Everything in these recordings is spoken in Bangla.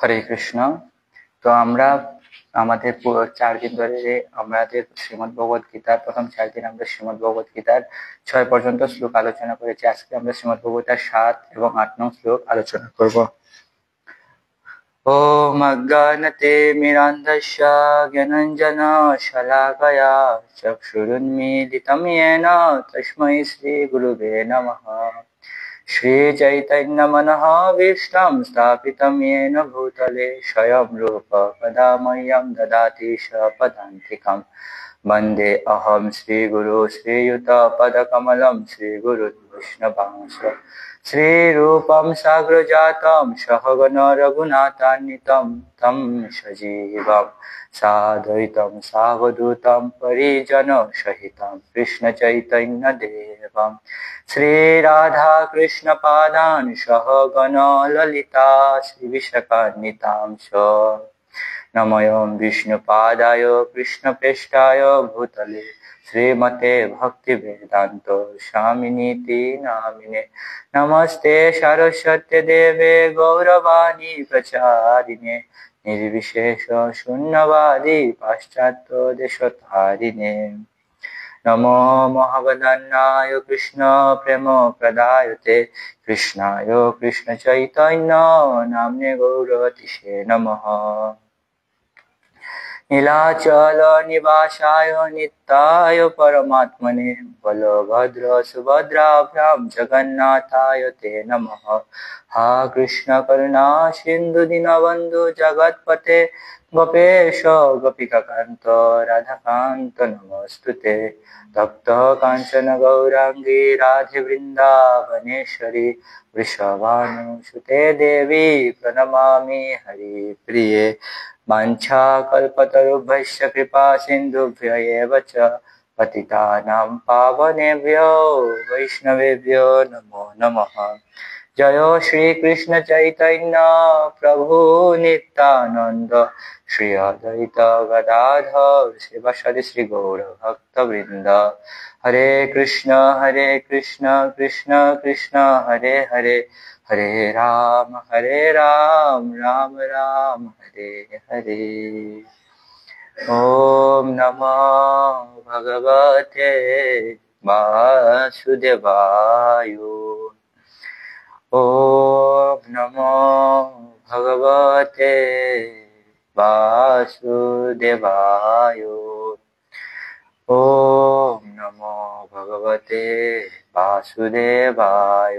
হরে কৃষ্ণ। তো আমরা আমাদের পুরো 4 দিন ধরে আমাদের শ্রীমদ্ ভগবত গীতার প্রথম 4 দিন আমরা শ্রীমদ্ ভগবত গীতার 6 পর্যন্ত শ্লোক আলোচনা করেছি। আজকে আমরা শ্রীমদ্ ভগবতার 7 এবং 8 নং শ্লোক আলোচনা করব। ওম অজ্ঞানতে মিরান্ধস্য জ্ঞানাঞ্জন শলাকয়া চক্ষুরুন্মীলিতম येन তস্मै শ্রী গুরুবে নমঃ। श्री चैतन्य मनः विष्टं स्थापितं येन भूतले स्वयं रूप कदा मह्यं ददाति स्वपदान्तिकं। वन्दे अहं श्रीगुरु श्रीयुतपदकमलं श्रीगुरुवैष्णवांश श्रीरूपं साग्रजातं सहगण रघुनाथान्वितं तं सजीवं साद्वैतं सावधूतं परिजनसहितं कृष्णचैतन्यदेवं श्री राधा कृष्ण पादान् सहगण ललिता श्रीविशाखान्वितांश। नमोऽयं विष्णुपादाय कृष्णप्रेष्ठाय भूतले श्रीमते भक्तिवेदान्त स्वामिनीति नामिने। नमस्ते सरस्वती देवे गौरवाणी प्रचारिणे निर्विशेष शून्यवादी पाश्चात्य देशतारिणे। नमो महावदन्नाय कृष्ण प्रेम प्रदायते कृष्णाय कृष्ण चैतन्य नाम्ने गौरतिषे नमः। नीलाचल निवासाय नित्याय परमात्मने बलभद्र सुभद्राभ्यां जगन्नाथाय ते नमः। हा कृष्ण करुणा सिन्धु दीनबन्धु जगत्पते गोपेश गोपिकान्त राधाकान्त नमोस्तुते। तप्त काञ्चन गौरांगी राधे वृन्दावनेश्वरी वृषभानुसुते देवी प्रणमामि हरिप्रिये। वाञ्छाकल्पतरुभ्यश्च कृपा सिन्धुभ्य एव च पतितानां पावनेभ्यो वैष्णवेभ्यो नमो नमः। जय श्री कृष्ण चैतन्य प्रभु नित्यानंद श्री अद्वैत गदाधर शिवासादि श्री गौर भक्तवृंद। हरे कृष्ण कृष्ण कृष्ण हरे हरे हरे राम राम राम हरे हरे। ओम नमो भगवते वासुदेवाय। ओम नमो भगवते वासुदेवाय। ओम नमो भगवते वासुदेवाय।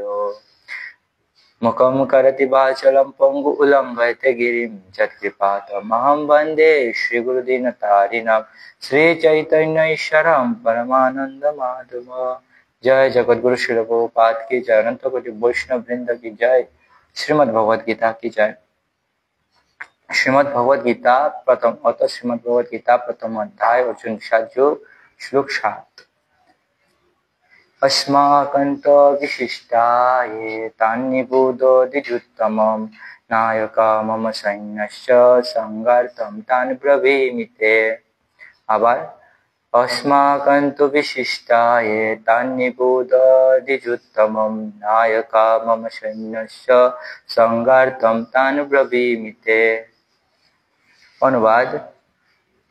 मुखं करोति वाचालं पंगु उल्लंघयते गिरिं यत्कृपातमहं वन्दे श्रीगुरुदीनतारिणं श्रीचैतन्य ईश्वरं परमानन्दमाधवं। जय जगद्गुरु श्रील प्रभुपाद की जय। अनंत कोटि वैष्णव वृंद की जय। श्रीमद् भगवद गीता की जय। श्रीमद् भगवद गीता प्रथम श्रीमद् भगवद गीता प्रथम अध्याय अर्जुन साजो श्लोक 7। अस्माकन्तो विशिष्टाये तान्निबोधो द्विजुत्तमं नायका मम सैन्यस्य संगार्थं तान् ब्रवीमि। आबार अस्माकन्तु विशिष्टाये तान्निबोधो द्विजुत्तमं नायका मम सैन्यस्य संगार्थं तान् ब्रवीमि। अनुवाद।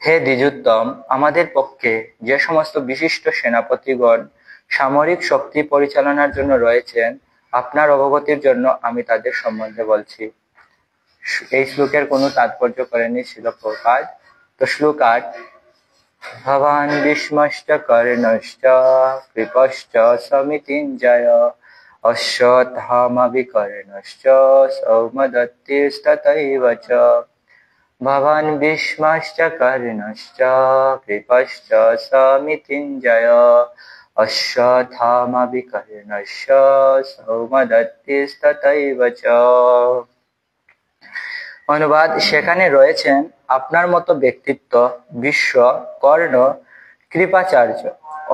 हे द्विजोत्तम, আমাদের পক্ষে যে সমস্ত বিশিষ্ট সেনাপতিগণ সামরিক শক্তি পরিচালনার জন্য রয়েছেন, আপনার অবগতির জন্য আমি তাদের সম্বন্ধে বলছি। এই শ্লোকের কোনো তাৎপর্য করেনি শিল প্রভুপাদ। তো শ্লোক 8। ভবান ভীষ্মশ্চ কর্ণশ্চ কৃপশ্চ সমিতিঞ্জয় অশ্বত্থামা বিকর্ণশ্চ সৌমদত্তিস্তথৈব চ। ভবান ভীষ্মশ্চ কর্ণশ্চ কৃপশ্চ সমিতিঞ্জয় অশ্বত্থামা বিকর্ণশ্চ সৌমদত্তিস্তথৈব চ। অনুবাদ। সেখানে রয়েছেন আপনার মতো ব্যক্তিত্ব ভীষ্ম, কর্ণ, কৃপাচার্য,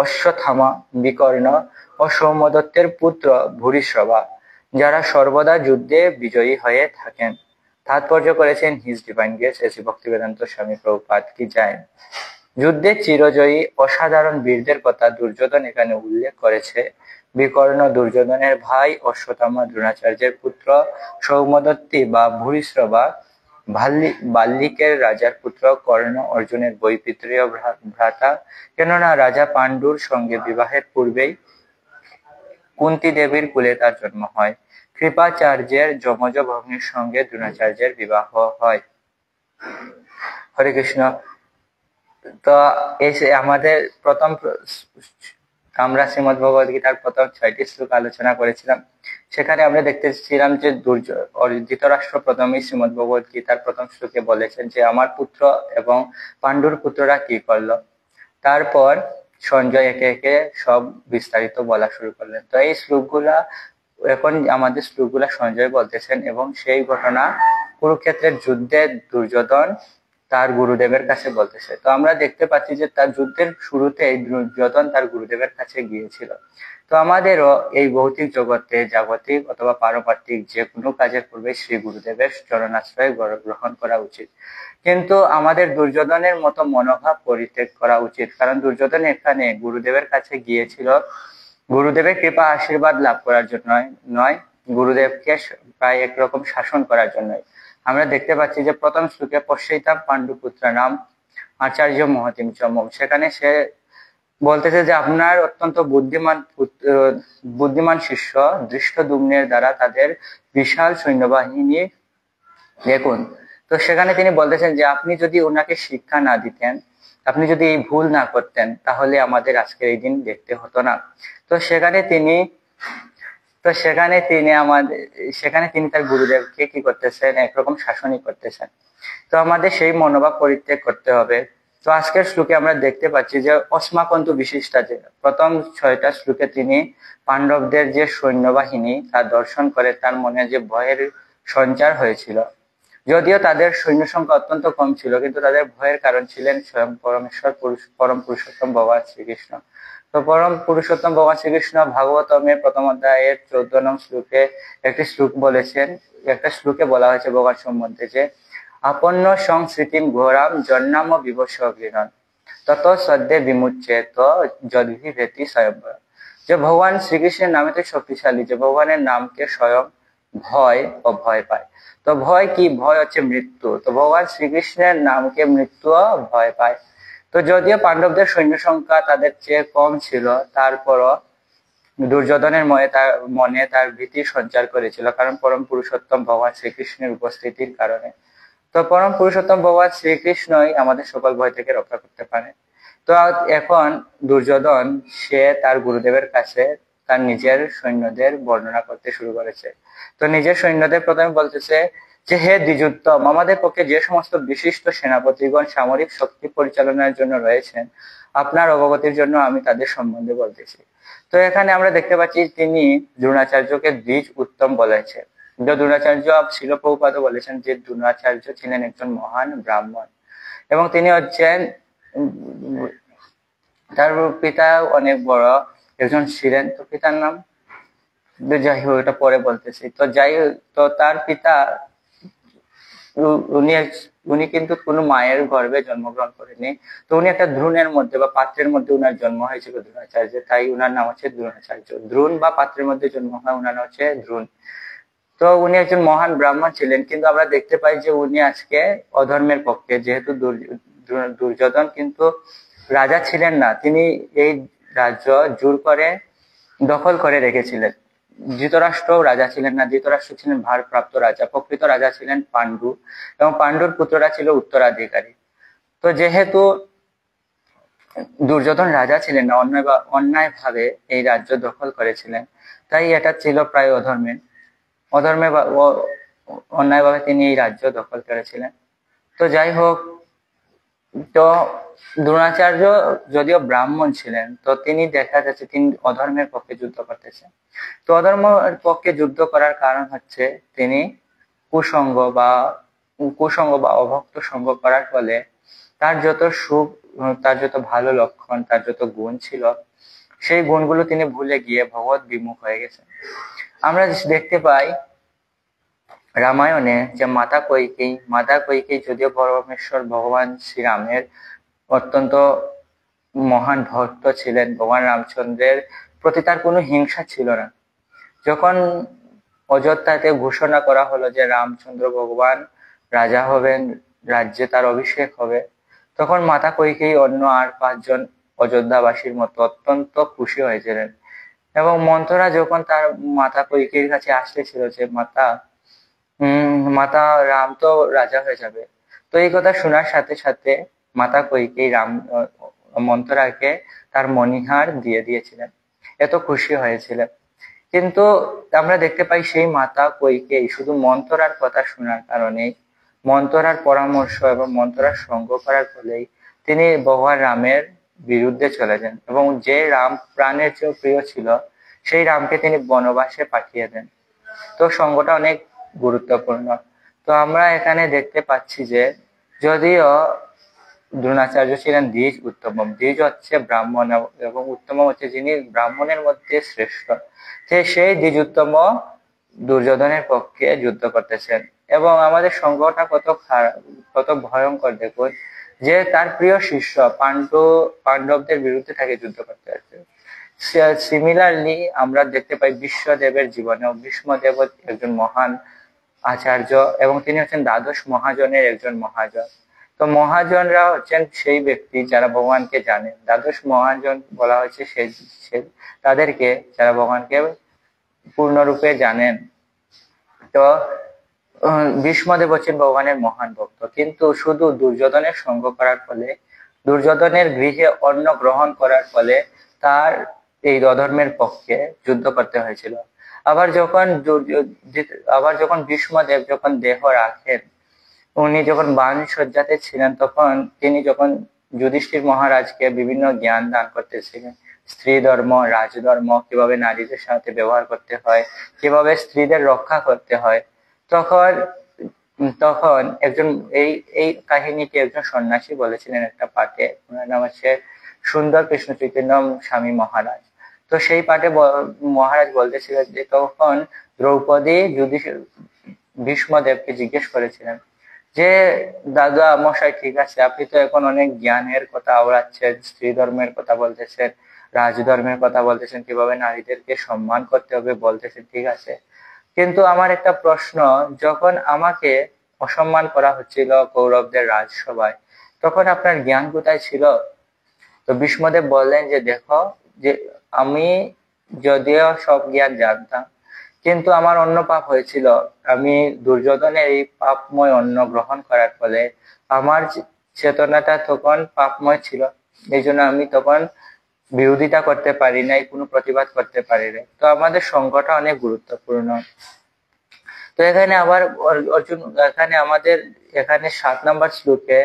অশ্বত্থামা, বিকর্ণ ও সৌমদত্তের পুত্র ভূরিশ্রবা, যারা সর্বদা যুদ্ধে বিজয়ী হয়ে থাকেন। তাৎপর্য করেছেন his divine grace AC Bhaktivedanta স্বামী প্রভুপাদ কি জয়। যুদ্ধে চিরজয়ী অসাধারণ বীরদের কথা দুর্যোধন এখানে উল্লেখ করেছে। বিকর্ণ দুর্যোধনের ভাই, অশ্বত্থামা দ্রোণাচার্যের পুত্র, সৌমদত্তি বা ভূরিশ্রবা বাল্মীকের রাজার পুত্র কর্ণ অর্জুনের বৈপিত্রীয় ভ্রাতা, কেননা রাজা পাণ্ডুর সঙ্গে বিবাহের পূর্বেই কুন্তী দেবীর কুলে তার জন্ম হয়। কৃপাচার্যের যমজ ভগ্নীর সঙ্গে দ্রোণাচার্যের বিবাহ হয়। হরে কৃষ্ণ। তো এই আমাদের প্রথম আমরা শ্রীমদ ভগবদ গীতার প্রথম 6টি শ্লোক আলোচনা করেছিলাম। সেখানে আমরা দেখতেছিলাম যে ধৃতরাষ্ট্র প্রথমেই শ্রীমদ ভগবদ গীতার প্রথম শ্লোকে বলেছেন যে আমার পুত্র এবং পাণ্ডুর পুত্ররা কি করলো। তারপর সঞ্জয় একে একে সব বিস্তারিত বলা শুরু করলেন। তো এই শ্লোকগুলা এখন আমাদের শ্লোকগুলা সঞ্জয় বলতেছেন এবং সেই ঘটনা কুরুক্ষেত্রের যুদ্ধে দুর্যোধন তার গুরুদেবের কাছে বলতেছে। তো আমরা দেখতে পাচ্ছি যে তার যুদ্ধের শুরুতে দুর্যোধন তার গুরুদেবের কাছে গিয়েছিল। তো আমাদেরও এই ভৌতিক জগতে জাগতিক অথবা পারমার্থিক যে কোনো কাজের পূর্বে শ্রী গুরুদেবের চরণাশ্রয় গ্রহণ করা উচিত। কিন্তু আমাদের দুর্যোধনের মতো মনোভাব পরিত্যাগ করা উচিত, কারণ দুর্যোধন এখানে গুরুদেবের কাছে গিয়েছিল গুরুদেবের কৃপা আশীর্বাদ লাভ করার জন্য নয়, গুরুদেবকে প্রায় একরকম শাসন করার জন্যই। আমরা দেখতে পাচ্ছি যে প্রথম শ্লোকে পশ্যৈতাম পাণ্ডুপুত্র নাম আচার্য মহতিম চমম, সেখানে সে বলতেছে যে আপনার অত্যন্ত বুদ্ধিমান শিষ্য দৃষ্টদ্যুম্নের দ্বারা তাদের বিশাল সৈন্যবাহিনী দেখুন। তো সেখানে তিনি বলতেছেন যে আপনি যদি ওনাকে শিক্ষা না দিতেন, আপনি যদি এই ভুল না করতেন, তাহলে আমাদের আজকের এই দিন দেখতে হতো না। তো সেখানে তিনি তার গুরুদেবকে কি করতেছেন, একরকম শাসনই করতেছেন। তো আমাদের সেই মনোভাব পরিত্যাগ করতে হবে। তো আজকের শ্লোকে আমরা দেখতে পাচ্ছি যে অস্মাকন্তু বিশিষ্টা, যে প্রথম 6টা শ্লোকে তিনি পাণ্ডবদের যে সৈন্যবাহিনী তা দর্শন করে তার মনে যে ভয়ের সঞ্চার হয়েছিল। যদিও তাদের সৈন্য সংখ্যা অত্যন্ত কম ছিল, কিন্তু তাদের ভয়ের কারণ ছিলেন স্বয়ং পরম পুরুষোত্তম ভগবান শ্রীকৃষ্ণ। তো পরম পুরুষোত্তম ভগবান শ্রীকৃষ্ণ ভাগবতমের প্রথম অধ্যায়ের 14 নং শ্লোকে একটি শ্লোক বলেছেন। একটা শ্লোকে বলা হয়েছে ভগবান সম্বন্ধে যে আপন্ন সংস্কৃতিম ঘোরাম জন্নাম বিবশ গৃহণ তত সদ্যে বিমুচ্যেত যদ্ভিভেতি স্বয়ম্বর। যে ভগবান শ্রীকৃষ্ণের নামে তো শক্তিশালী, যে ভগবানের নামকে স্বয়ং ভয় ও ভয় পায়। তো ভয় কি? ভয় হচ্ছে মৃত্যু। তো ভগবান শ্রীকৃষ্ণের নামকে মৃত্যু ভয় পায়। তো যদিও পাণ্ডবদের সৈন্য সংখ্যা তাদের চেয়ে কম ছিল, তারপরও দুর্যোধনের মনে তার ভীতির সঞ্চার করেছিল, কারণ পরম পুরুষোত্তম ভগবান শ্রীকৃষ্ণের উপস্থিতির কারণে। তো পরম পুরুষোত্তম ভগবান শ্রীকৃষ্ণই আমাদের সকল ভয় থেকে রক্ষা করতে পারে। তো এখন দুর্যোধন সে তার গুরুদেবের কাছে তার নিজের সৈন্যদের বর্ণনা করতে শুরু করেছে। তো নিজের সৈন্যদের প্রথমে বলতেছে যে হে দ্বিজোত্তম, আমাদের পক্ষে যে সমস্ত বিশিষ্ট সেনাপতিগণ সামরিক শক্তি পরিচালনার জন্য রয়েছেন, আপনার অবগতির জন্য আমি তাদের সম্বন্ধে বলতেছি। তো এখানে আমরা দেখতে পাচ্ছি তিনি দ্রোণাচার্যকে দ্বিজ উত্তম বলেছে। দ্রোণাচার্য শিল প্রভুপাদ বলেছেন যে দ্রোণাচার্য ছিলেন একজন মহান ব্রাহ্মণ এবং তিনি হচ্ছেন, তার পিতা অনেক বড় একজন ছিলেন। তো পিতার নাম যাই হোক, এটা পরে বলতেছি। তো তার পিতা উনি কিন্তু কোনো মায়ের গর্ভে জন্মগ্রহণ করেনি। তো উনি একটা দ্রোণের মধ্যে বা পাত্রের মধ্যে উনার জন্ম হয়েছিল দ্রোণাচার্য, তাই উনার নাম হচ্ছে দ্রোণাচার্য। দ্রোণ বা পাত্রের মধ্যে জন্ম হয়, উনার নাম হচ্ছে দ্রোণ। তো উনি একজন মহান ব্রাহ্মণ ছিলেন, কিন্তু আমরা দেখতে পাই যে উনি আজকে অধর্মের পক্ষে। যেহেতু দুর্যোধন কিন্তু রাজা ছিলেন না, তিনি এই রাজ্য জোর করে দখল করে রেখেছিলেন। ধৃতরাষ্ট্র রাজা ছিলেন না, ধৃতরাষ্ট্র ছিলেন ভারপ্রাপ্ত রাজা। প্রকৃত রাজা ছিলেন পাণ্ডু এবং পাণ্ডুর পুত্ররা ছিল উত্তরাধিকারী। তো যেহেতু দুর্যোধন রাজা ছিলেন না, অন্যায় ভাবে এই রাজ্য দখল করেছিলেন, তাই এটা ছিল প্রায় অন্যায়ভাবে তিনি এই রাজ্য দখল করেছিলেন। তো যাই হোক, তো দ্রোণাচার্য যদিও ব্রাহ্মণ ছিলেন, তো তিনি দেখা যাচ্ছে তিনি অধর্মের পক্ষে যুদ্ধ করতেছেন। তো অধর্মের পক্ষে যুদ্ধ করার কারণ হচ্ছে তিনি কুসঙ্গ বা অভক্ত সঙ্গ করার ফলে তার যত সুখ, তার যত ভালো লক্ষণ, তার যত গুণ ছিল, সেই গুণগুলো তিনি ভুলে গিয়ে ভগবত বিমুখ হয়ে গেছেন। আমরা দেখতে পাই রামায়ণে যে মাতা কৈকেয়ী যদিও পরমেশ্বর ভগবান শ্রীরামের অত্যন্ত মহান ভক্ত ছিলেন, ভগবান রামচন্দ্রের প্রতি তার কোনো হিংসা ছিল না। যখন অযোধ্যাতে ঘোষণা করা হলো যে রাজা হবেন, রাজ্যে তার অভিষেক হবে, তখন মাতা কইকেয়ী অন্য আর 5 জন অযোধ্যাবাসীর মতো অত্যন্ত খুশি হয়েছিলেন। এবং মন্থরা যখন তার মাতা কইকেয়ীর কাছে আসতেছিল যে মাতা রাম তো রাজা হয়ে যাবে, তো এই কথা শোনার সাথে সাথে মাতা কইকেয়ী মন্থরাকে তার মণিহার দিয়ে দিয়েছিলেন, এত খুশি হয়েছিলেন। কিন্তু আমরা দেখতে পাই সেই মাতা কইকেয়ী শুধু মন্থরার কথা শোনার কারণে, মন্থরার পরামর্শ এবং মন্থরার সঙ্গ করার ফলেই তিনি ভগবান রামের বিরুদ্ধে চলে যান এবং যে রাম প্রাণের চেয়ে প্রিয় ছিল সেই রামকে তিনি বনবাসে পাঠিয়ে দেন। তো সঙ্গটা অনেক গুরুত্বপূর্ণ। তো আমরা এখানে দেখতে পাচ্ছি যে যদিও দ্রোণাচার্য ছিলেন দ্বিজ উত্তম, দ্বিজ হচ্ছে ব্রাহ্মণ এবং উত্তম হচ্ছে যিনি ব্রাহ্মণের মধ্যে শ্রেষ্ঠ, সেই দ্বিজ উত্তম দুর্যোধনের পক্ষে যুদ্ধ করতেছেন। এবং আমাদের সংঘটা কত ভয়ঙ্কর দেখুন, যে তার প্রিয় শিষ্য পাণ্ডবদের বিরুদ্ধে তাকে যুদ্ধ করতে হচ্ছে। সিমিলারলি আমরা দেখতে পাই বিশ্বদেবের জীবনেও ভীষ্মদেব একজন মহান আচার্য এবং তিনি হচ্ছেন দ্বাদশ মহাজনের একজন মহাজন। তো মহাজনরা হচ্ছেন সেই ব্যক্তি যারা ভগবানকে জানে, দ্বাদশ মহাজন বলা হয়েছে তাদেরকে যারা ভগবানকে পূর্ণরূপে জানেন। তো ভীষ্মদেব হচ্ছেন ভগবানের মহান ভক্ত, কিন্তু শুধু দুর্যোধনের সঙ্গ করার ফলে, দুর্যোধনের গৃহে অন্ন গ্রহণ করার ফলে তার এই অধর্মের পক্ষে যুদ্ধ করতে হয়েছিল। আবার যখন ভীষ্মদেব যখন দেহ রাখেন, উনি যখন বাণ সজ্জাতে ছিলেন, তখন তিনি যখন যুধিষ্ঠির মহারাজকে বিভিন্ন জ্ঞান দান করতেছিলেন, স্ত্রী ধর্ম, রাজধর্ম, কিভাবে নারীদের সাথে ব্যবহার করতে হয়, কিভাবে স্ত্রীদের রক্ষা করতে হয়, তখন একজন এই কাহিনীটি একজন সন্ন্যাসী বলেছিলেন একটা পাঠে, ওনার নাম হচ্ছে সুন্দর কৃষ্ণ চৈতন্য স্বামী মহারাজ। তো সেই পাঠে মহারাজ বলতেছিলেন যে তখন দ্রৌপদী ভীষ্মদেবকে জিজ্ঞেস করেছিলেন যে দাদা মশাই, ঠিক আছে আপনি তো এখন অনেক জ্ঞানের কথা আওড়াচ্ছেন, স্ত্রী ধর্মের কথা বলতেছেন, রাজধর্মের কথা বলতেছেন, কিভাবে নারীদেরকে সম্মান করতে হবে বলতেছেন, ঠিক আছে, কিন্তু আমার একটা প্রশ্ন, যখন আমাকে অসম্মান করা হচ্ছিল কৌরবদের রাজসভায়, তখন আপনার জ্ঞান কোথায় ছিল? তো ভীষ্মদেব বললেন যে দেখো, যে আমি যদিও সব জ্ঞান জানতাম, কিন্তু আমার অন্য পাপ হয়েছিল। আমি দুর্যোধনের এই পাপময় অন্ন গ্রহণ করার ফলে আমার চেতনাটা তখন পাপময় ছিল, এই জন্য আমি তখন বিরোধিতা করতে পারি নাই, কোনো প্রতিবাদ করতে পারি নাই। তো আমাদের সংঘটা অনেক গুরুত্বপূর্ণ। তো এখানে আবার অর্জুন, এখানে 7 নম্বর শ্লোকে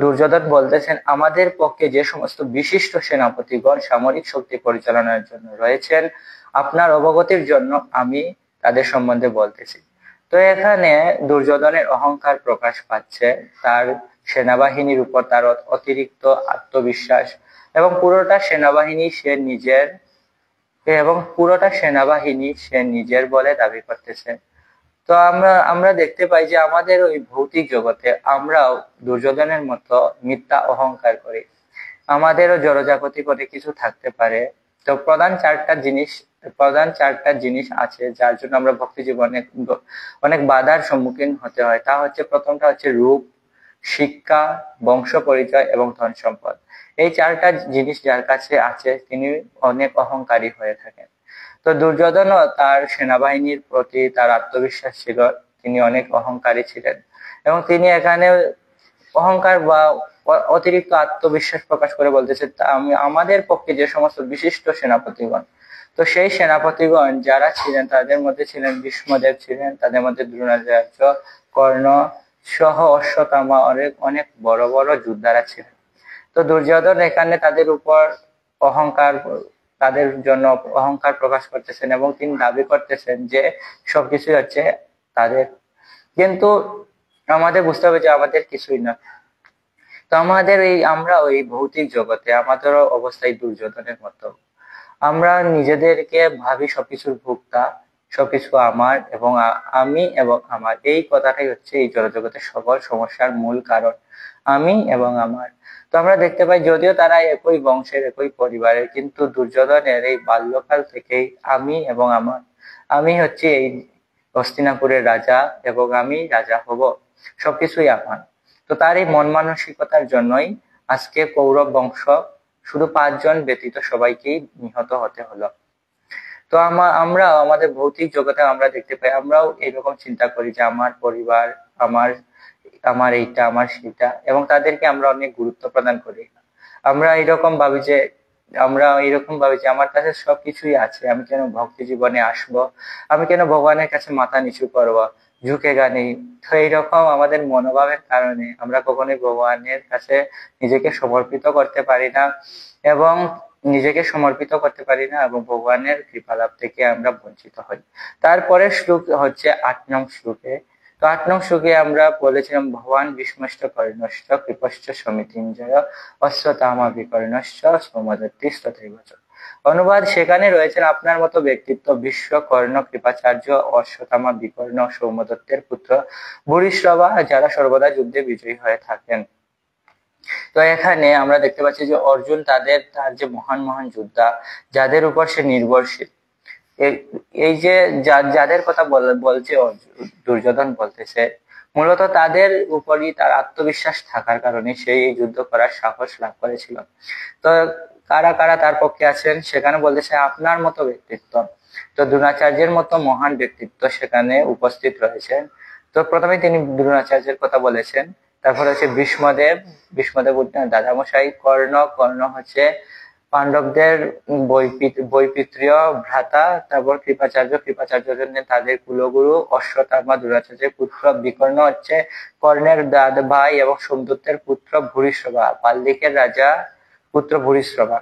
দুর্যোধন বলতেছেন, আমাদের পক্ষে যে সমস্ত বিশিষ্ট সেনাপতিগণ সামরিক শক্তি পরিচালনার জন্য রয়েছেন, আপনার অবগতির জন্য আমি তাদের সম্বন্ধে বলতেছি। তো এখানে দুর্যোধনের অহংকার প্রকাশ পাচ্ছে, তার সেনাবাহিনীর উপর তার অতিরিক্ত আত্মবিশ্বাস, এবং পুরোটা সেনাবাহিনী সে নিজের বলে দাবি করতেছে। তো আমরা দেখতে পাই যে আমাদের ওই ভৌতিক জগতে আমরাও দুর্যোধনের মতো মিথ্যা অহংকার করি, আমাদেরও জড়জাগতিক অনেক কিছু থাকতে পারে। তো প্রধান চারটা জিনিস আছে যার জন্য আমরা ভক্তি জীবনে অনেক বাধার সম্মুখীন হতে হয়। তা হচ্ছে, প্রথমটা হচ্ছে রূপ, শিক্ষা, বংশ পরিচয় এবং ধন সম্পদ। এই 4টা জিনিস যার কাছে আছে তিনি অনেক অহংকারী হয়ে থাকেন। তো দুর্যোধনও তার সেনাবাহিনীর প্রতি তার আত্মবিশ্বাস ছিল, তিনি অনেক অহংকারী ছিলেন, এবং তিনি এখানে অহংকার বা অতিরিক্ত আত্মবিশ্বাস প্রকাশ করে বলতেছে আমাদের পক্ষে যে সমস্ত বিশিষ্ট সেনাপতিগণ, তো সেই সেনাপতিগণ যারা ছিলেন তাদের মধ্যে ছিলেন ভীষ্মদেব ছিলেন, তাদের মধ্যে দ্রোণাচার্য, কর্ণ সহ অশ্বত্থামা, অনেক বড় বড় যোদ্ধারা ছিলেন। তো দুর্যোধন এখানে তাদের জন্য অহংকার প্রকাশ করতেছেন এবং তিনি দাবি করতেছেন যে সবকিছুই হচ্ছে তাদের, কিন্তু আমাদের বুঝতে হবে যে আমাদের কিছুই না। তো আমরা ওই ভৌতিক জগতে আমাদেরও অবস্থায় দুর্যোধনের মতো, আমরা নিজেদেরকে ভাবি সবকিছুর ভোক্তা, সবকিছু আমার এবং আমি এবং আমার, এই কথাটাই হচ্ছে এই জড়জগতের সকল সমস্যার মূল কারণ, আমি এবং আমার। তো আমরা দেখতে পাই যদিও তারা একই বংশের, একই পরিবারের, কিন্তু দুর্যোধনের এই বাল্যকাল থেকেই আমি এবং আমার, আমি হচ্ছে হস্তিনাপুরের রাজা এবং আমি রাজা হব, সবকিছুই আমার। তো তার এই মন মানসিকতার জন্যই আজকে কৌরব বংশ শুধু 5 জন ব্যতীত সবাইকেই নিহত হতে হলো। তো আমরা আমাদের ভৌতিক জগতে আমরা দেখতে পাই, আমরাও এরকম চিন্তা করি যে আমার পরিবার, আমার আমার এইটা, আমার সেটা, এবং তাদেরকে আমরা অনেক গুরুত্ব প্রদান করি। আমরা এরকম ভাবি যে আমার কাছে সবকিছুই আছে, আমি কেন ভক্তি জীবনে আসব, আমি কেন ভগবানের কাছে মাথা নিচু করব, ঝুঁকে গানি। তো এইরকম আমাদের মনোভাবের কারণে আমরা কখনোই ভগবানের কাছে নিজেকে সমর্পিত করতে পারি না, এবং এবং ভগবানের কৃপা লাভ থেকে আমরা বঞ্চিত হই। তারপরে শ্লোক হচ্ছে 8 নং শ্লোকে। তো 8 নং শ্লোকে আমরা বলেছিলাম, ভগবান বিষ্মষ্ট কর্ণশ্চ কৃপশ্চ সমিতিঞ্জয় অশ্বতামা বিকর্ণশ্চ সৌমদত্তিস্তথৈবচ। অনুবাদ, সেখানে রয়েছেন আপনার মতো ব্যক্তিত্ব বিশ্ব কর্ণ কৃপাচার্য অশ্বত্থামা বিকর্ণ সৌমদত্তের পুত্র ভূরিশ্রবা, যারা সর্বদা যুদ্ধে বিজয়ী হয়ে থাকেন। তো এখানে আমরা দেখতে পাচ্ছি যে অর্জুন তার যে মহান মহান যোদ্ধা, যাদের উপর সে নির্ভরশীল, এই যে যাদের কথা বলছে দুর্যোধন বলতেছে, মূলত তাদের উপরই তার আত্মবিশ্বাস থাকার কারণে সেই এই যুদ্ধ করার সাহস লাভ করেছিল। তো কারা কারা তার পক্ষে আছেন সেখানে বলতেছে আপনার মতো ব্যক্তিত্ব। তো দ্রোণাচার্যের মতো মহান ব্যক্তিত্ব সেখানে উপস্থিত রয়েছেন। তো প্রথমে তিনি দ্রোণাচার্যের কথা বলেছেন, তারপর হচ্ছে ভীষ্মদেব দাদামশাই, কর্ণ হচ্ছে পাণ্ডবদের বৈপিত্রীয় ভ্রাতা, তারপর কৃপাচার্য জন্য তাদের কুলগুরু, অশ্বত্থামা দ্রোণাচার্যের পুত্র, বিকর্ণ হচ্ছে কর্ণের দাদা ভাই এবং সোমদত্তের পুত্র ভূরিশ্রবা, পাল্লিকের রাজা পুত্র ভূরিশ্রবা,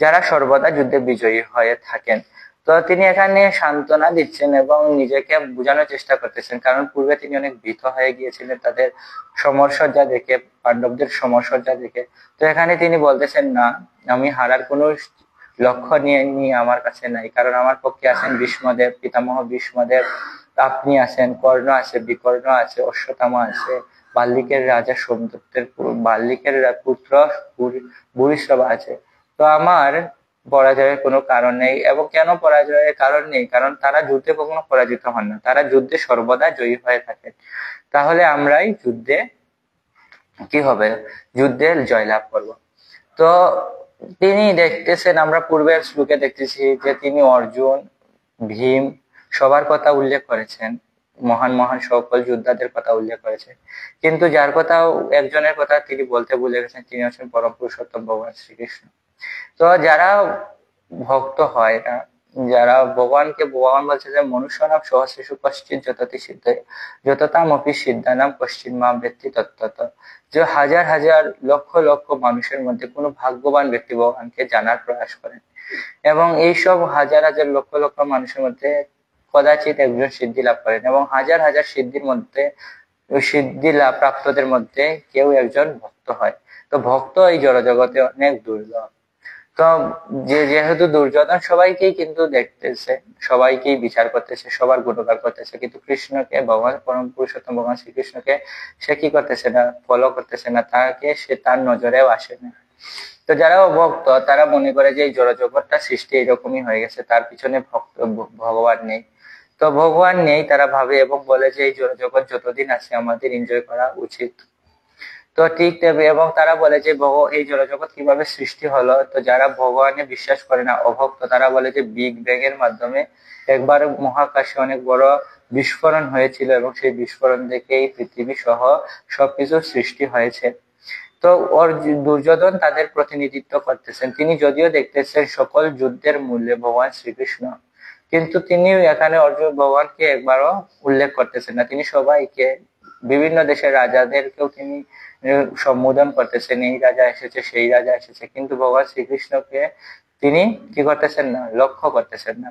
যারা সর্বদা যুদ্ধে বিজয়ী হয়ে থাকেন। তো তিনি এখানে সান্ত্বনা দিচ্ছেন এবং নিজেকে বোঝানোর চেষ্টা করতেছেন, কারণ পূর্বে তিনি অনেক ভীত হয়ে গিয়েছিলেন তাদের সমরসজ্জা দেখে, পাণ্ডবদের সমরসজ্জা দেখে। তো এখানে তিনি বলতেছেন, না, আমি হারার কোনো লক্ষ্য নিয়ে আমার কাছে নাই, কারণ আমার পক্ষে আছেন ভীষ্মদেব, পিতামহ ভীষ্মদেব, আপনি আছেন, কর্ণ আছে, বিকর্ণ আছে, অশ্বত্থামা আছে, বাল্লিকের পুত্র ভূরিশ্রবা আছে। তো আমার পরাজয়ের কোনো কারণ নেই। এবং কেন পরাজয়ের কারণ নেই? কারণ তারা যুদ্ধে কখনো পরাজিত হন না, তারা যুদ্ধে সর্বদা জয়ী হয়ে থাকেন। তাহলে আমরাই যুদ্ধে কি হবে? যুদ্ধে জয়লাভ করব। তো তিনি দেখতেছেন, আমরা পূর্বের শ্লোকে দেখতেছি যে তিনি অর্জুন, ভীম সবার কথা উল্লেখ করেছেন, মহান মহান সকল যোদ্ধাদের কথা উল্লেখ করেছেন, কিন্তু যার কথা একজনের কথা তিনি বলতে ভুলে গেছেন, তিনি হচ্ছেন পরম পুরুষোত্তম ভগবান শ্রীকৃষ্ণ। তো যারা ভক্ত হয় না, যারা ভগবান বলছে যে মনুষ্য নাম সহস্রেষু কশ্চিৎ যততি সিদ্ধে যততাম অপি সিদ্ধানাম কশ্চিৎ মাম ব্যক্তি তত্ত্বত। যে হাজার হাজার লক্ষ লক্ষ মানুষের মধ্যে কোনো ভাগ্যবান ব্যক্তি ভগবানকে জানার প্রয়াস করেন, এবং এইসব হাজার হাজার লক্ষ লক্ষ মানুষের মধ্যে কদাচিৎ একজন সিদ্ধি লাভ করেন, এবং হাজার হাজার সিদ্ধি লাভ প্রাপ্তদের মধ্যে কেউ একজন ভক্ত হয়। তো ভক্ত এই জড়জগতে অনেক দুর্লভ। তো যেহেতু দুর্যোধন সবাইকেই কিন্তু দেখতেছে, সবাইকেই বিচার করতেছে, সবার গুণগান করতেছে, কিন্তু কৃষ্ণকে, ভগবান পরম পুরুষোত্তম ভগবান শ্রীকৃষ্ণকে সে কি করতেছে না, ফলো করতেছে না, সে তার নজরেও আসে না। তো যারা ভক্ত তারা মনে করে যে এই জড়জগৎটা সৃষ্টি এরকমই হয়ে গেছে, তার পিছনে ভগবান নেই। তো ভগবান নেই তারা ভাবে এবং বলে যে এই জড়জগৎ যতদিন আছে আমাদের এনজয় করা উচিত। তো ঠিক তেমনি, এবং তারা বলে যে এই জড়জগৎ কিভাবে সৃষ্টি হলো। তো যারা ভগবানে বিশ্বাস করে না, অভক্ত, তারা বলে যে বিগ ব্যাং এর মাধ্যমে একবার মহাকাশে অনেক বড় বিস্ফোরণ হয়েছিল এবং সেই বিস্ফোরণ থেকে এই পৃথিবী সহ সবকিছু সৃষ্টি হয়েছে। তো দুর্যোধন তাদের প্রতিনিধিত্ব করতেছেন, তিনি যদিও দেখতেছেন সকল যুদ্ধের মূল্যে ভগবান শ্রীকৃষ্ণ, কিন্তু তিনি এখানে অর্জুন ভগবানকে একবারও উল্লেখ করতেছেন না। তিনি সবাইকে, বিভিন্ন দেশের রাজাদেরকেও তিনি সম্বোধন করতেছেন, এই রাজা এসেছে, সেই রাজা এসেছে, কিন্তু ভগবান শ্রীকৃষ্ণকে তিনি কি করতেছেন না, লক্ষ্য করতেছেন না।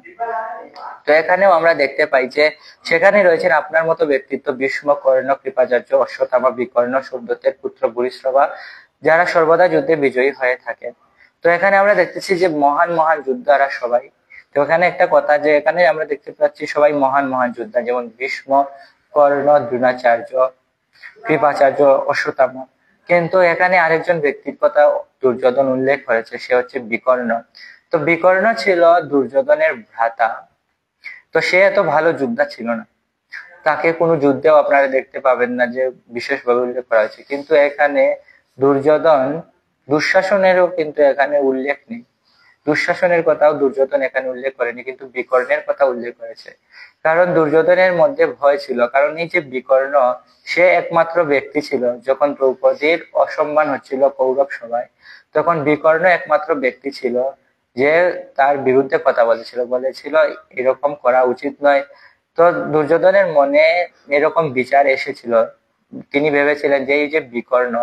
তো এখানেও আমরা দেখতে পাই যে সেখানে রয়েছেন আপনার মতো ব্যক্তিত্ব ভীষ্ম, কর্ণ, কৃপাচার্য, অশ্বত্থামা, বিকর্ণ, সোমদত্তের পুত্র ভূরিশ্রবা, যারা সর্বদা যুদ্ধে বিজয়ী হয়ে থাকেন। তো এখানে আমরা দেখতেছি যে মহান মহান যোদ্ধারা সবাই। তো এখানে একটা কথা, যে এখানে আমরা দেখতে পাচ্ছি সবাই মহান মহান যোদ্ধা, যেমন ভীষ্ম, কর্ণ, দ্রোণাচার্য, কৃপাচার্য, অশ্বত্থামা। কিন্তু এখানে আরেকজন ব্যক্তির কথা দুর্যোধন উল্লেখ করেছে, সে হচ্ছে বিকর্ণ। তো বিকর্ণ ছিল দুর্যোধনের ভ্রাতা। তো সে এত ভালো যোদ্ধা ছিল না, তাকে কোনো যুদ্ধেও আপনারা দেখতে পাবেন না যে বিশেষভাবে উল্লেখ করা হয়েছে। কিন্তু এখানে দুর্যোধন, দুঃশাসনেরও কিন্তু এখানে উল্লেখ নেই। দুঃশাসনের কথাও দুর্যোধন এখানে উল্লেখ করেনি, কিন্তু বিকর্ণের কথা উল্লেখ করেছে। কারণ দুর্যোধনের মধ্যে ভয় ছিল, কারণ এই যে বিকর্ণ, সে একমাত্র ব্যক্তি ছিল যখন দ্রৌপদীর অসম্মান হচ্ছিল কৌরব সভায়, তখন বিকর্ণ একমাত্র ব্যক্তি ছিল যে তার বিরুদ্ধে কথা বলেছিল এরকম করা উচিত নয়। তো দুর্যোধনের মনে এরকম বিচার এসেছিল, তিনি ভেবেছিলেন যে এই যে বিকর্ণ,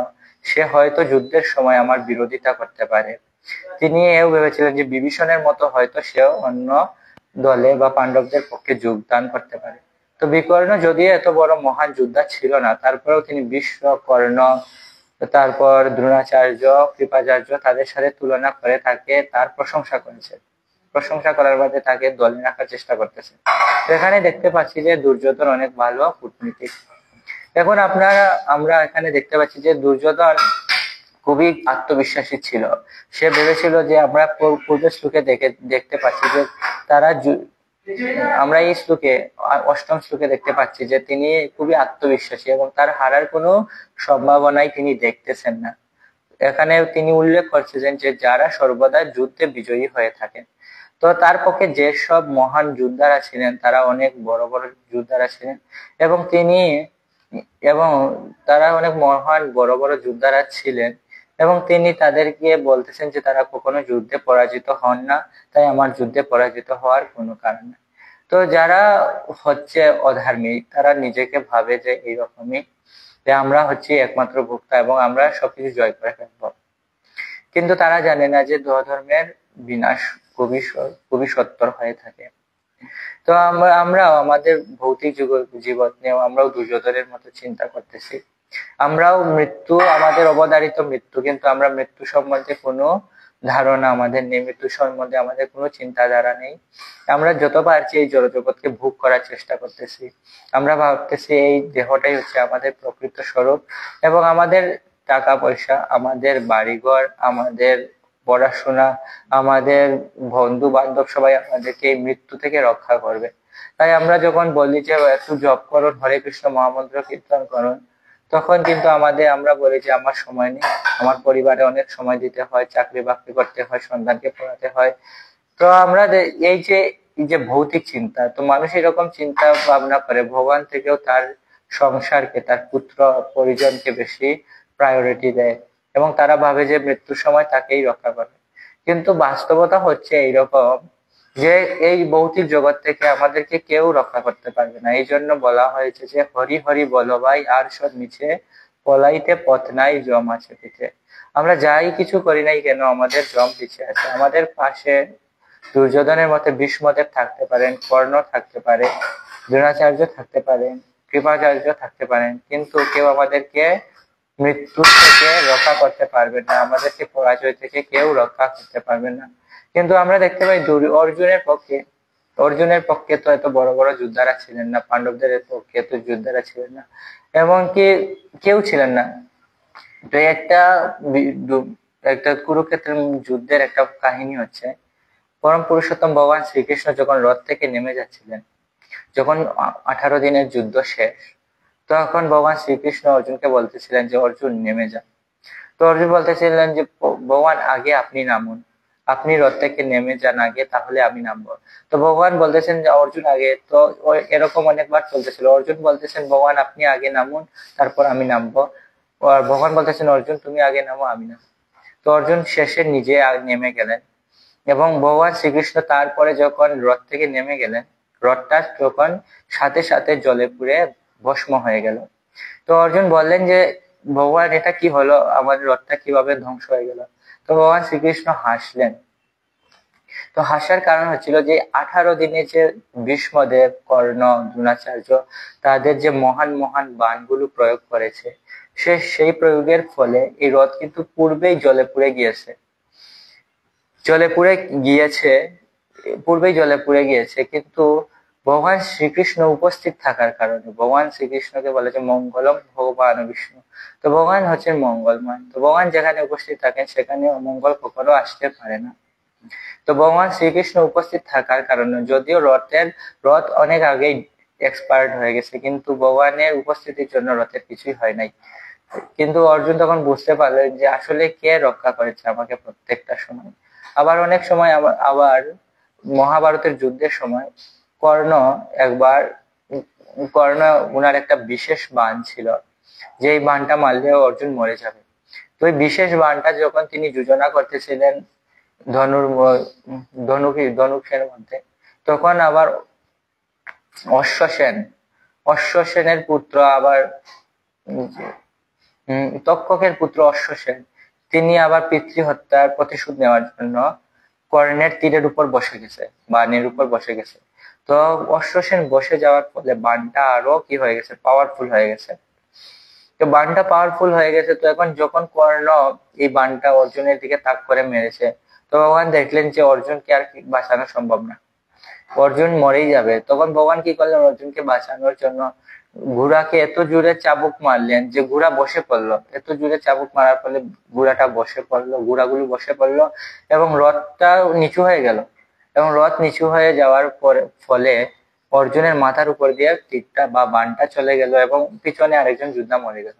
সে হয়তো যুদ্ধের সময় আমার বিরোধিতা করতে পারে। তিনি এও ভেবেছিলেন যে বিভীষণের মতো হয়তো সেও অন্য দলে বা পাণ্ডবদের পক্ষে যোগদান করতে পারে। তো বিকর্ণ যদিও এত বড় মহান যোদ্ধা ছিল না, তারপরেও তিনি ভীষ্ম, কর্ণ, তারপর দ্রোণাচার্য, কৃপাচার্য, তাদের সাথে তুলনা করে তাকে তার প্রশংসা করেছে। প্রশংসা করার বাদে তাকে দলে রাখার চেষ্টা করতেছে। এখানে দেখতে পাচ্ছি যে দুর্যোধন অনেক ভালো কূটনীতিক। এখন আমরা এখানে দেখতে পাচ্ছি যে দুর্যোধন খুবই আত্মবিশ্বাসী ছিল। সে ভেবেছিল যে আমরা পূর্বের শ্লোকে দেখতে পাচ্ছি যে তারা আমরা এই শ্লোকে, অষ্টম শ্লোকে দেখতে পাচ্ছি যে তিনি খুবই আত্মবিশ্বাসী এবং তার হারার কোনো সম্ভাবনাই তিনি দেখতেছেন না। এখানে তিনি উল্লেখ করছেন যে যারা সর্বদা যুদ্ধে বিজয়ী হয়ে থাকেন। তো তার পক্ষে যেসব মহান যোদ্ধারা ছিলেন তারা অনেক বড় বড় যোদ্ধারা ছিলেন, এবং তারা অনেক মহান বড় বড় যোদ্ধারা ছিলেন, এবং তিনি তাদেরকে বলতেছেন যে তারা কখনো যুদ্ধে পরাজিত হন না, তাই আমার যুদ্ধে পরাজিত হওয়ার কোনো কারণ নেই। তো যারা হচ্ছে অধার্মিক, তারা নিজেকে ভাবে যে এইরকমই, যে আমরা হচ্ছে একমাত্র ভোক্তা এবং আমরা সবকিছু জয় করে ফেলবো। কিন্তু তারা জানে না যে ধর্মের বিনাশ খুবই সত্বর হয়ে থাকে। তো আমরাও আমাদের ভৌতিক জীবন নিয়েও আমরাও দুর্যোধনের মতো চিন্তা করতেছি। আমরাও আমাদের অবধারিত মৃত্যু, কিন্তু আমরা মৃত্যু সম্বন্ধে কোনো ধারণা আমাদের নেই, মৃত্যু সম্বন্ধে আমাদের কোনো চিন্তাধারা নেই। আমরা যত পারছি এই জড়জগৎকে ভোগ করার চেষ্টা করতেছি। আমরা ভাবতেছি এই দেহটাই হচ্ছে আমাদের প্রকৃত স্বরূপ, এবং আমাদের টাকা পয়সা, আমাদের বাড়িঘর, আমাদের পড়াশোনা, আমাদের বন্ধু বান্ধব সবাই আমাদেরকে এই মৃত্যু থেকে রক্ষা করবে। তাই আমরা যখন বলি যে একটু জপ করুন, হরে কৃষ্ণ মহামন্ত্র কীর্তন করুন, তখন কিন্তু আমরা বলি যে আমার সময় নেই, আমার পরিবারে অনেক সময় দিতে হয়, চাকরি বাকরি করতে হয়, সন্তানকে পড়াতে হয়। তো আমরা এই যে ভৌতিক চিন্তা, তো মানুষ এরকম চিন্তা ভাবনা করে ভগবান থেকেও তার সংসারকে, তার পুত্র পরিজনকে বেশি প্রায়োরিটি দেয়, এবং তারা ভাবে যে মৃত্যুর সময় তাকেই রক্ষা করবে। কিন্তু বাস্তবতা হচ্ছে এইরকম যে এই ভৌতিক জগৎ থেকে আমাদেরকে কেউ রক্ষা করতে পারবে না। এই জন্য বলা হয়েছে যে হরি হরি বলো ভাই, আর সব মিছে, পলাইতে পথ নাই, জম আছে পিছে। আমরা যাই কিছু করি নাই কেন, আমাদের জম পিছে আছে। আমাদের পাশে দুর্যোধনের মতে ভীষ্মদেব থাকতে পারেন, কর্ণ থাকতে পারে, দ্রোণাচার্য থাকতে পারেন, কৃপাচার্য থাকতে পারেন, কিন্তু কেউ আমাদেরকে মৃত্যু থেকে রক্ষা করতে পারবে না, আমাদেরকে পরাজয় থেকে কেউ রক্ষা করতে পারবে না। কিন্তু আমরা দেখতে পাই অর্জুনের পক্ষে তো এত বড় বড় যোদ্ধারা ছিলেন না, পাণ্ডবদের পক্ষে এত যোদ্ধারা ছিলেন না, এমনকি কেউ ছিলেন না। তো একটা কুরুক্ষেত্রের যুদ্ধের একটা কাহিনী হচ্ছে, পরম পুরুষোত্তম ভগবান শ্রীকৃষ্ণ যখন রথ থেকে নেমে যাচ্ছিলেন, যখন 18 দিনের যুদ্ধ শেষ, তখন ভগবান শ্রীকৃষ্ণ অর্জুনকে বলতেছিলেন যে অর্জুন নেমে যান। তো অর্জুন বলতেছিলেন যে ভগবান আগে আপনি নামুন, আপনি রথ থেকে নেমে যান আগে, তাহলে আমি নামবো। তো ভগবান বলতেছেন যে অর্জুন আগে। তো এরকম অনেকবার চলতেছিল, অর্জুন বলতেছেন ভগবান আপনি আগে নামুন, তারপর আমি নামবো। আর ভগবান বলতেছেন অর্জুন তুমি আগে নামো, আমি নামবো। তো অর্জুন শেষে নিজে নেমে গেলেন, এবং ভগবান শ্রীকৃষ্ণ তারপরে যখন রথ থেকে নেমে গেলেন, রথটা তখন সাথে সাথে জলে পুড়ে ভস্ম হয়ে গেল। তো অর্জুন বললেন যে ভগবান এটা কি হলো, আমাদের রথটা কিভাবে ধ্বংস হয়ে গেল? তো ভগবান শ্রীকৃষ্ণ হাসলেন। তো হাসার কারণ হচ্ছিল যে 18 দিনে যে ভীষ্মদেব, কর্ণ, দ্রোণাচার্য তাদের যে মহান মহান বাণগুলো প্রয়োগ করেছে, সেই প্রয়োগের ফলে এই রথ কিন্তু পূর্বেই জলে পুড়ে গিয়েছে। পূর্বেই জলে পুড়ে গিয়েছে, কিন্তু ভগবান শ্রীকৃষ্ণ উপস্থিত থাকার কারণে ভগবান শ্রীকৃষ্ণকে বলে যে মঙ্গলম ভগবান বিষ্ণু। তো ভগবান হচ্ছেন মঙ্গলময়। তো ভগবান যেখানে উপস্থিত থাকেন সেখানে অমঙ্গল কখনো আসতে পারে না। তো ভগবান শ্রীকৃষ্ণ উপস্থিত থাকার কারণে, যদিও রথ অনেক আগেই এক্সপায়ার্ড হয়ে গেছে, কিন্তু ভগবানের উপস্থিতির জন্য রথের কিছুই হয় নাই। কিন্তু অর্জুন তখন বুঝতে পারলেন যে আসলে কে রক্ষা করেছে আমাকে প্রত্যেকটা সময়। আবার অনেক সময় আবার মহাভারতের যুদ্ধের সময় কর্ণ একবার কর্ণ উনার একটা বিশেষ বাণ ছিল, যে এই বাণটা মারলে অর্জুন মরে যাবে। তো এই বিশেষ বাণটা যখন তিনি যোজনা করতেছিলেন ধনুকের মধ্যে, তখন আবার অশ্বসেন অশ্বসেনের পুত্র আবার তক্ষকের পুত্র অশ্বসেন, তিনি আবার পিতৃ হত্যার প্রতিশোধ নেওয়ার জন্য কর্ণের তীরের উপর বসে গেছে, বাণের উপর বসে গেছে। তো অশ্বসেন বসে যাওয়ার ফলে বাণটা আরো কি হয়ে গেছে, পাওয়ারফুল হয়ে গেছে। তো বাণটা পাওয়ারফুল হয়ে গেছে, তো এখন যখন কর্ণ এই বাণটা অর্জুনের দিকে তাক করে মেরেছে, তো ভগবান দেখলেন যে অর্জুনকে আর বাঁচানো সম্ভব না, অর্জুন মরেই যাবে। তখন ভগবান কি করলেন, অর্জুনকে বাঁচানোর জন্য ঘোড়াকে এত জোরে চাবুক মারলেন যে ঘোড়া বসে পড়লো। এত জোরে চাবুক মারার ফলে ঘোড়াটা বসে পড়লো, ঘোড়াগুলো বসে পড়লো এবং রথটা নিচু হয়ে গেল। এবং রথ নিচু হয়ে যাওয়ার ফলে অর্জুনের মাথার উপর দিয়ে তীরটা বা বাণটা চলে গেল এবং পিছনে আরেকজন যোদ্ধা মরে গেল।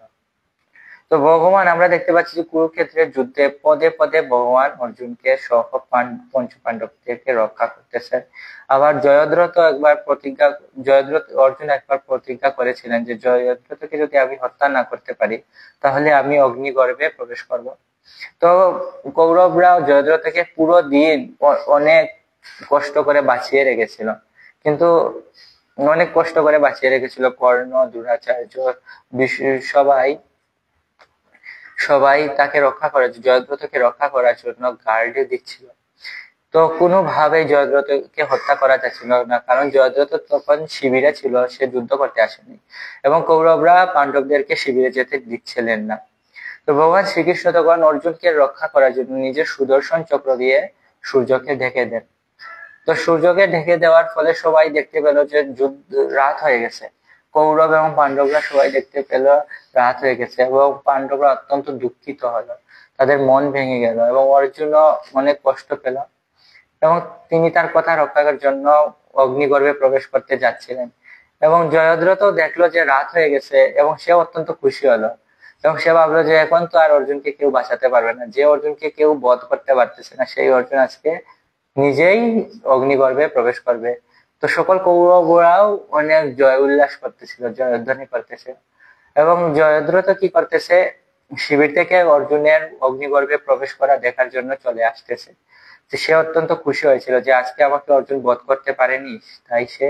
তো ভগবান আমরা দেখতে পাচ্ছি যে কুরুক্ষেত্রের যুদ্ধে পদে পদে ভগবান অর্জুনকে সহ পঞ্চ পাণ্ডব থেকে রক্ষা করতেছেন। আবার অর্জুন একবার প্রতিজ্ঞা করেছিলেন যে জয়দ্রথকে যদি আমি হত্যা না করতে পারি তাহলে আমি অগ্নিগর্ভে প্রবেশ করব। তো কৌরবরা জয়দ্রথকে পুরো দিন অনেক কষ্ট করে বাঁচিয়ে রেখেছিল, কিন্তু অনেক কষ্ট করে বাঁচিয়ে রেখেছিল কর্ণ, দ্রোণাচার্য, সবাই সবাই তাকে রক্ষা করার, জয়দ্রথকে রক্ষা করার জন্য গার্ডে দিচ্ছিল। তো কোনোভাবে জয়দ্রথকে হত্যা করা যাচ্ছিল না, কারণ জয়দ্রথ তখন শিবিরে ছিল, সে যুদ্ধ করতে আসেনি এবং কৌরবরা পাণ্ডবদেরকে শিবিরে যেতে দিচ্ছিলেন না। তো ভগবান শ্রীকৃষ্ণ তখন অর্জুনকে রক্ষা করার জন্য নিজের সুদর্শন চক্র দিয়ে সূর্যকে ঢেকে দেন। তো সূর্যকে ঢেকে দেওয়ার ফলে সবাই দেখতে পেল যে রাত হয়ে গেছে। কৌরব এবং পাণ্ডবরা সবাই দেখতে পেল রাত হয়ে গেছে এবং পাণ্ডবরা অত্যন্ত দুঃখিত হলো, তাদের মন ভেঙে গেল এবং অর্জুনও অনেক কষ্ট পেল এবং তিনি তার কথা রক্ষার জন্য অগ্নিগর্ভে প্রবেশ করতে যাচ্ছিলেন। এবং জয়দ্রথ দেখলো যে রাত হয়ে গেছে এবং সে অত্যন্ত খুশি হলো এবং সে ভাবলো যে এখন তো আর অর্জুনকে কেউ বাঁচাতে পারবে না, যে অর্জুনকে কেউ বধ করতে পারতেছে না সেই অর্জুন আজকে নিজেই অগ্নিগর্ভে প্রবেশ করবে। তো সকল কৌরবরাও অনেক জয় উল্লাস করতেছিল, জয়ধ্বনি করতেছে এবং জয়দ্রথ কি করতেছে, শিবির থেকে অর্জুনের অগ্নিগর্ভে প্রবেশ করা দেখার জন্য চলে আসতেছে। সে অত্যন্ত খুশি হয়েছিল যে আজকে আমাকে অর্জুন বধ করতে পারেনি, তাই সে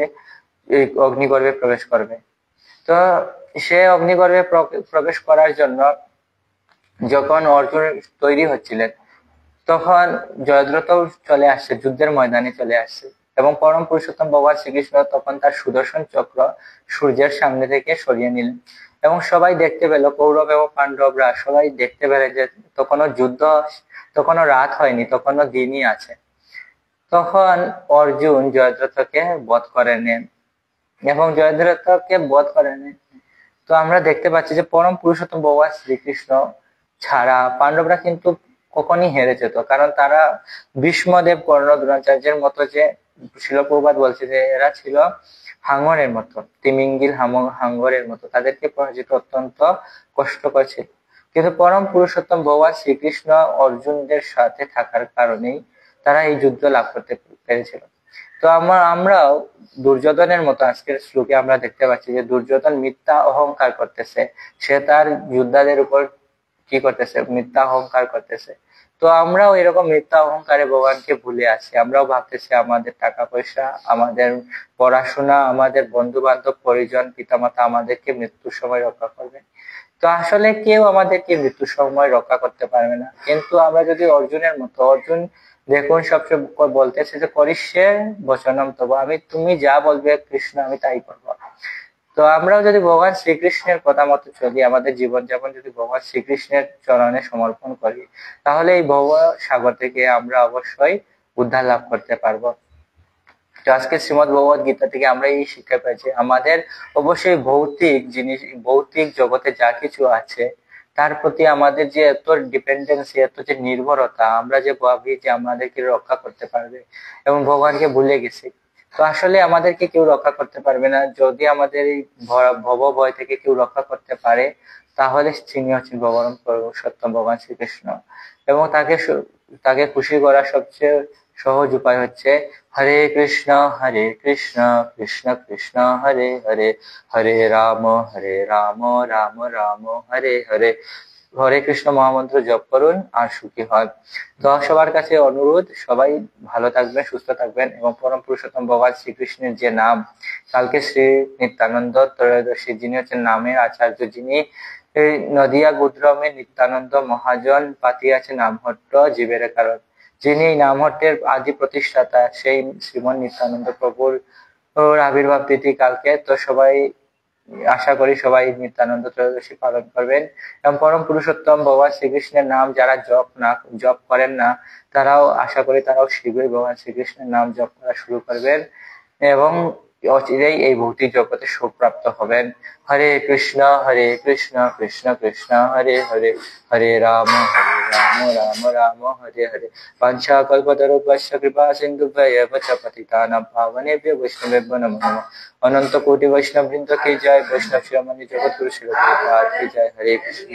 অগ্নিগর্ভে প্রবেশ করবে। তো সে অগ্নিগর্ভে প্রবেশ করার জন্য যখন অর্জুন তৈরি হচ্ছিলেন, তখন জয়দ্রথ চলে আসছে, যুদ্ধের ময়দানে চলে আসছে এবং পরম পুরুষোত্তম ভগবান শ্রীকৃষ্ণ তখন তার সুদর্শন চক্র সূর্যের সামনে থেকে সরিয়ে নিলেন এবং সবাই দেখতে পেল, কৌরব এবং পাণ্ডবরা সবাই দেখতে পেলেন যে তখনও রাত হয়নি, তখনও দিনই আছে। তখন অর্জুন জয়দ্রথকে বধ করে নেন এবং জয়দ্রথকে বধ করে নেন। তো আমরা দেখতে পাচ্ছি যে পরম পুরুষোত্তম ভগবান শ্রীকৃষ্ণ ছাড়া পাণ্ডবরা কিন্তু কখনই হেরে যেত, কারণ তারা ভীষ্মদেব, কর্ণ, দ্রোণাচার্যের মতো, যে শিল প্রভুপাদ বলছে যে এরা ছিল হাঙরের মতো, তিমিঙ্গিল হাঙরের মতো, তাদেরকে পরাজিত অত্যন্ত কষ্টকর ছিল। কিন্তু পরম পুরুষোত্তম ভগবান শ্রীকৃষ্ণ অর্জুনদের সাথে থাকার কারণেই তারা এই যুদ্ধ লাভ করতে পেরেছিল। তো আমরাও দুর্যোধনের মতো আজকের শ্লোকে আমরা দেখতে পাচ্ছি যে দুর্যোধন মিথ্যা অহংকার করতেছে, সে তার যোদ্ধাদের উপর কি করতেছে, মিথ্যা অহংকার করতেছে। তো আমরাও এরকম মিথ্যা অহংকারে ভগবানকে ভুলে আছি, আমরাও ভাবতেছি আমাদের টাকা পয়সা, আমাদের পড়াশোনা, আমাদের বন্ধু বান্ধব, পরিজন, পিতামাতা আমাদেরকে মৃত্যুর সময় রক্ষা করবে। তো আসলে কেউ আমাদেরকে মৃত্যুর সময় রক্ষা করতে পারবে না। কিন্তু আমরা যদি অর্জুনের মতো, অর্জুন দেখুন সবসময় বলতেছে যে করিষ্যে বচনম তব, তুমি যা বলবে কৃষ্ণ আমি তাই করবো। তো আমরাও যদি ভগবান শ্রীকৃষ্ণের কথা মতো চলি, আমাদের জীবনযাপন যদি ভগবান শ্রীকৃষ্ণের চরণে সমর্পণ করি, তাহলে এই ভব সাগর থেকে আমরা অবশ্যই উদ্ধার লাভ করতে পারবো। তো আজকে শ্রীমদ ভগবত গীতা থেকে আমরা এই শিক্ষা পেয়েছি, আমাদের অবশ্যই ভৌতিক জিনিস, ভৌতিক জগতে যা কিছু আছে তার প্রতি আমাদের যে এত ডিপেন্ডেন্সি, এত যে নির্ভরতা, আমরা যে ভাবি যে আমাদেরকে রক্ষা করতে পারবে এবং ভগবানকে ভুলে গেছি। তো আসলে আমাদেরকে কেউ রক্ষা করতে পারবে না। যদি আমাদের এই ভব ভয় থেকে কেউ রক্ষা করতে পারে, তাহলে তিনি হচ্ছেন ভগবান সত্যম ভগবান শ্রীকৃষ্ণ। এবং তাকে খুশি করার সবচেয়ে সহজ উপায় হচ্ছে হরে কৃষ্ণ কৃষ্ণ কৃষ্ণ হরে হরে, হরে রাম রাম রাম হরে হরে। হরে কৃষ্ণ মহামন্ত্র জপ করুন আর সুখী হন। তো সবার কাছে অনুরোধ, সবাই ভালো থাকবেন, সুস্থ থাকবেন এবং পরম পুরুষোত্তম ভগবান শ্রীকৃষ্ণের যে নাম, কালকে শ্রী নিত্যানন্দ ত্রয়োদশী, যিনি হচ্ছেন নামের আচার্য, যিনি এই নদিয়া গুদ্রমে নিত্যানন্দ মহাজন পাতিয়াছে নামহট্ট জীবের কারণ, যিনি এই নামহট্টের আদি প্রতিষ্ঠাতা, সেই শ্রীমন নিত্যানন্দ প্রভুর আবির্ভাব তিথি কালকে। তো সবাই, আশা করি সবাই নিত্যানন্দ ত্রয়োদশী পালন করবেন এবং পরম পুরুষোত্তম ভগবান শ্রীকৃষ্ণের নাম যারা জপ করেন না, তারাও আশা করি তারাও শীঘ্রই ভগবান শ্রীকৃষ্ণের নাম জপ করা শুরু করবেন এবং অচিরেই এই ভৌতিক জগতে সুপ্রাপ্ত হবেন। হরে কৃষ্ণ কৃষ্ণ কৃষ্ণ হরে হরে, হরে রাম রাম রাম হরে হরে। বাঞ্ছা কল্পতরুভ্যশ্চ কৃপা সিন্ধুভ্যেব চ পতিতানাং পাবনেভ্যো বৈষ্ণবেভ্যো নমো নমঃ। অনন্ত কোটি বৈষ্ণব বৃন্দ কি জয়, বৈষ্ণব শিরোমণি জগৎগুরু শিল প্রভুপাদ কি জয়। হরে কৃষ্ণ।